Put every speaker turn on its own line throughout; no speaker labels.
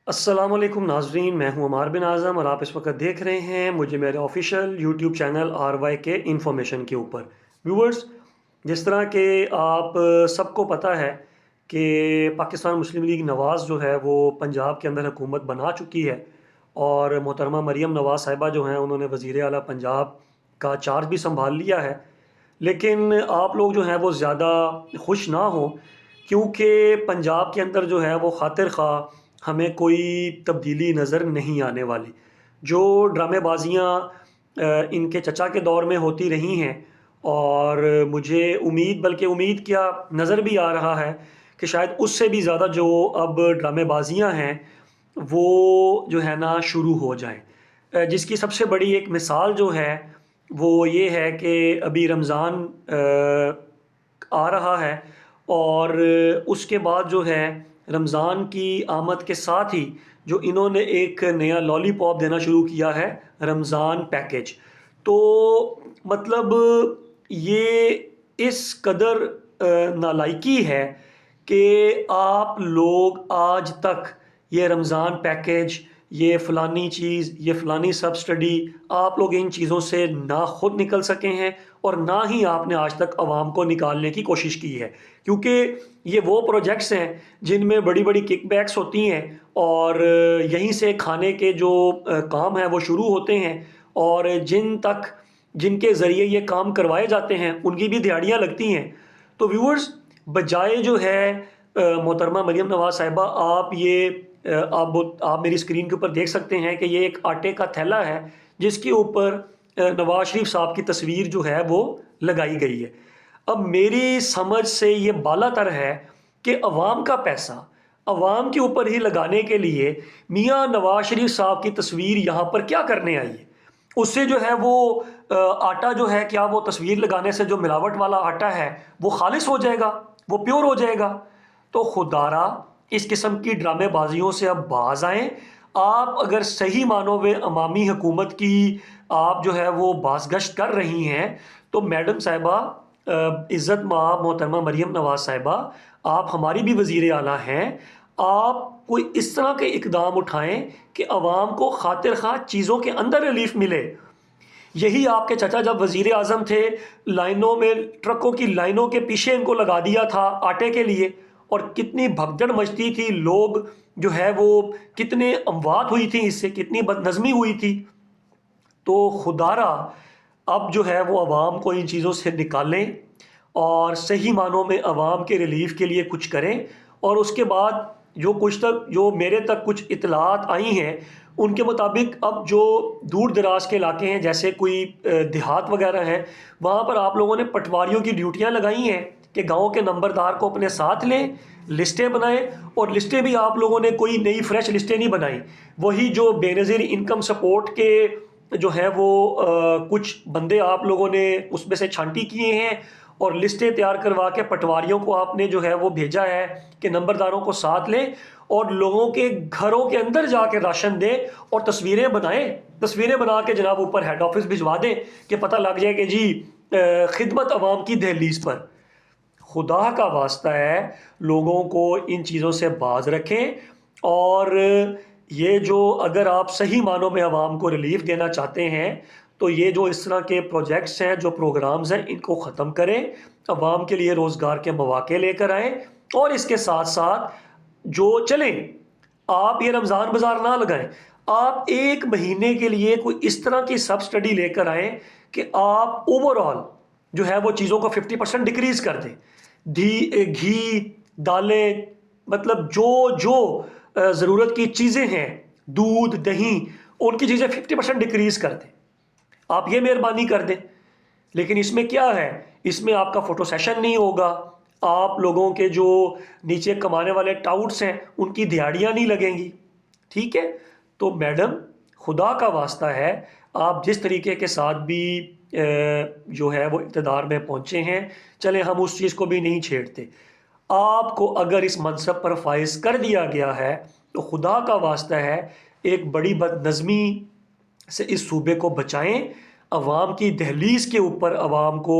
अस्सलाम वालेकुम नाजरीन, मैं हूं अमार बिन आज़म और आप इस वक्त देख रहे हैं मुझे मेरे ऑफिशियल यूट्यूब चैनल RY के इंफॉर्मेशन के ऊपर। व्यूअर्स, जिस तरह के आप सबको पता है कि पाकिस्तान मुस्लिम लीग नवाज़ जो है वो पंजाब के अंदर हुकूमत बना चुकी है और मोहतरमा मरीम नवाज़ साहिबा जो हैं उन्होंने वज़ीर आला पंजाब का चार्ज भी संभाल लिया है। लेकिन आप लोग जो हैं वो ज़्यादा खुश ना हो, क्योंकि पंजाब के अंदर जो है वो खातिर खा हमें कोई तब्दीली नज़र नहीं आने वाली। जो ड्रामेबाजियाँ इनके चचा के दौर में होती रही हैं, और मुझे उम्मीद, बल्कि उम्मीद क्या, नज़र भी आ रहा है कि शायद उससे भी ज़्यादा जो अब ड्रामेबाजियाँ हैं वो जो है ना शुरू हो जाएं। जिसकी सबसे बड़ी एक मिसाल जो है वो ये है कि अभी रमज़ान आ रहा है, और उसके बाद जो है रमज़ान की आमद के साथ ही जो इन्होंने एक नया लॉलीपॉप देना शुरू किया है, रमज़ान पैकेज। तो मतलब ये इस कदर नालायकी है कि आप लोग आज तक ये रमज़ान पैकेज, ये फ़लानी चीज़, ये फ़लानी सब स्टडी, आप लोग इन चीज़ों से ना खुद निकल सके हैं और ना ही आपने आज तक आवाम को निकालने की कोशिश की है। क्योंकि ये वो प्रोजेक्ट्स हैं जिनमें बड़ी बड़ी किकबैक्स होती हैं, और यहीं से खाने के जो काम हैं वो शुरू होते हैं, और जिनके ज़रिए ये काम करवाए जाते हैं उनकी भी दिहाड़ियाँ लगती हैं। तो व्यूअर्स, बजाय जो है मोहतरमा मरीम नवाज़ साहिबा, आप मेरी स्क्रीन के ऊपर देख सकते हैं कि ये एक आटे का थैला है जिसके ऊपर नवाज शरीफ साहब की तस्वीर जो है वो लगाई गई है। अब मेरी समझ से ये बालातर है कि अवाम का पैसा अवाम के ऊपर ही लगाने के लिए मियाँ नवाज शरीफ साहब की तस्वीर यहाँ पर क्या करने आई है। उससे जो है वो आटा जो है, क्या वो तस्वीर लगाने से जो मिलावट वाला आटा है वो खालिस हो जाएगा, वो प्योर हो जाएगा। तो खुदारा इस किस्म की ड्रामेबाजियों से अब बाज आएँ। आप अगर सही मानों में अवामी हुकूमत की आप जो है वो बाज़गश्त कर रही हैं, तो मैडम साहिबा, इज़्ज़त माब मोहतरमा मरीम नवाज़ साहिबा, आप हमारी भी वज़ीर आला हैं। आप कोई इस तरह के इकदाम उठाएं कि अवाम को खातिर खा चीज़ों के अंदर रिलीफ मिले। यही आपके चचा जब वज़ीर आज़म थे, लाइनों में, ट्रकों की लाइनों के पीछे इनको लगा दिया था आटे के लिए, और कितनी भगदड़ मचती थी, लोग जो है वो कितने अमवात हुई थी, इससे कितनी बदनज़मी हुई थी। तो खुदारा अब जो है वो अवाम को इन चीज़ों से निकालें और सही मानों में अवाम के रिलीफ के लिए कुछ करें। और उसके बाद जो मेरे तक कुछ इतलात आई हैं उनके मुताबिक अब जो दूर दराज के इलाके हैं, जैसे कोई देहात वगैरह हैं, वहाँ पर आप लोगों ने पटवारियों की ड्यूटियाँ लगाई हैं कि गाँव के नंबरदार को अपने साथ लें, लिस्टें बनाएं। और लिस्टें भी आप लोगों ने कोई नई फ्रेश लिस्टें नहीं बनाई, वही जो बेनज़ीर इनकम सपोर्ट के जो है वो कुछ बंदे आप लोगों ने उसमें से छांटी किए हैं, और लिस्टें तैयार करवा के पटवारियों को आपने जो है वो भेजा है कि नंबरदारों को साथ लें और लोगों के घरों के अंदर जाके राशन दें और तस्वीरें बनाएं। तस्वीरें बना के जनाब ऊपर हेड ऑफिस भिजवा दें कि पता लग जाए कि जी खिदमत अवाम की दहलीज पर। खुदा का वास्ता है, लोगों को इन चीज़ों से बाज रखें। और ये जो, अगर आप सही मानों में आवाम को रिलीफ देना चाहते हैं, तो ये जो इस तरह के प्रोजेक्ट्स हैं, जो प्रोग्राम्स हैं, इनको ख़त्म करें, आवाम के लिए रोज़गार के मौके लेकर आएँ। और इसके साथ साथ जो चलें, आप ये रमज़ान बाज़ार ना लगाएं, आप एक महीने के लिए कोई इस तरह की सब स्टडी लेकर आएँ कि आप ओवरऑल जो है वो चीज़ों को 50% डिक्रीज़ कर दें। घी, दालें, मतलब जो जो ज़रूरत की चीज़ें हैं, दूध, दही, उनकी चीज़ें 50% डिक्रीज़ कर दें। आप ये मेहरबानी कर दें। लेकिन इसमें क्या है, इसमें आपका फ़ोटो सेशन नहीं होगा, आप लोगों के जो नीचे कमाने वाले टाउट्स हैं उनकी दिहाड़ियाँ नहीं लगेंगी। ठीक है। तो मैडम, खुदा का वास्ता है, आप जिस तरीके के साथ भी जो है वो इक़्तिदार में पहुँचे हैं, चले हम उस चीज़ को भी नहीं छेड़ते। आपको अगर इस मनसब पर फाइज कर दिया गया है, तो खुदा का वास्ता है, एक बड़ी बदनज़मी से इस सूबे को बचाएं। अवाम की दहलीज के ऊपर अवाम को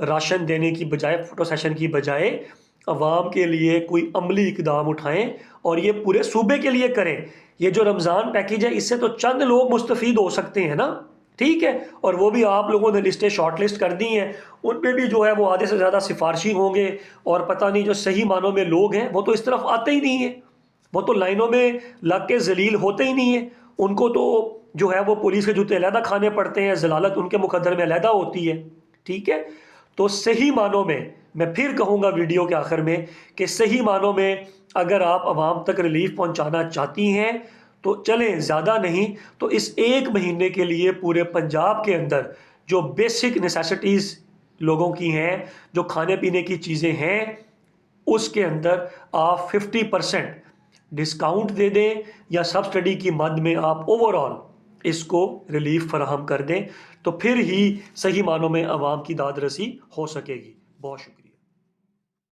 राशन देने की बजाय, फ़ोटो सेशन की बजाय, عوام کے لیے کوئی عملی اقدام اٹھائیں اور یہ پورے صوبے کے لیے کریں. یہ جو رمضان پیکیج ہے اس سے تو چند لوگ مستفید ہو سکتے ہیں نا, ٹھیک ہے, اور وہ بھی آپ لوگوں نے لسٹیں شارٹ لسٹ کر دی ہیں, ان میں بھی جو ہے وہ آدھے سے زیادہ سفارشی ہوں گے, اور پتہ نہیں جو صحیح معنوں میں لوگ ہیں وہ تو اس طرف آتے ہی نہیں ہیں, وہ تو لائنوں میں لگ کے ذلیل ہوتے ہی نہیں ہیں, ان کو تو جو ہے وہ پولیس کے جوتے علیحدہ کھانے پڑتے ہیں, ضلالت ان کے مقدر میں علیحدہ ہوتی ہے, ٹھیک ہے. تو صحیح معنوں میں پھر کہوں گا ویڈیو کے آخر میں کہ صحیح معنوں میں اگر آپ عوام تک ریلیف پہنچانا چاہتی ہیں تو چلیں, زیادہ نہیں تو اس 1 مہینے کے لیے پورے پنجاب کے اندر جو بیسک نیسیسٹیز لوگوں کی ہیں, جو کھانے پینے کی چیزیں ہیں, اس کے اندر آپ 50% ڈسکاؤنٹ دے دیں یا سبسڈی کی مد میں آپ اوور آل اس کو ریلیف فراہم کر دیں, تو پھر ہی صحیح معنوں میں عوام کی داد رسی ہو سکے گی. بہت شکریہ.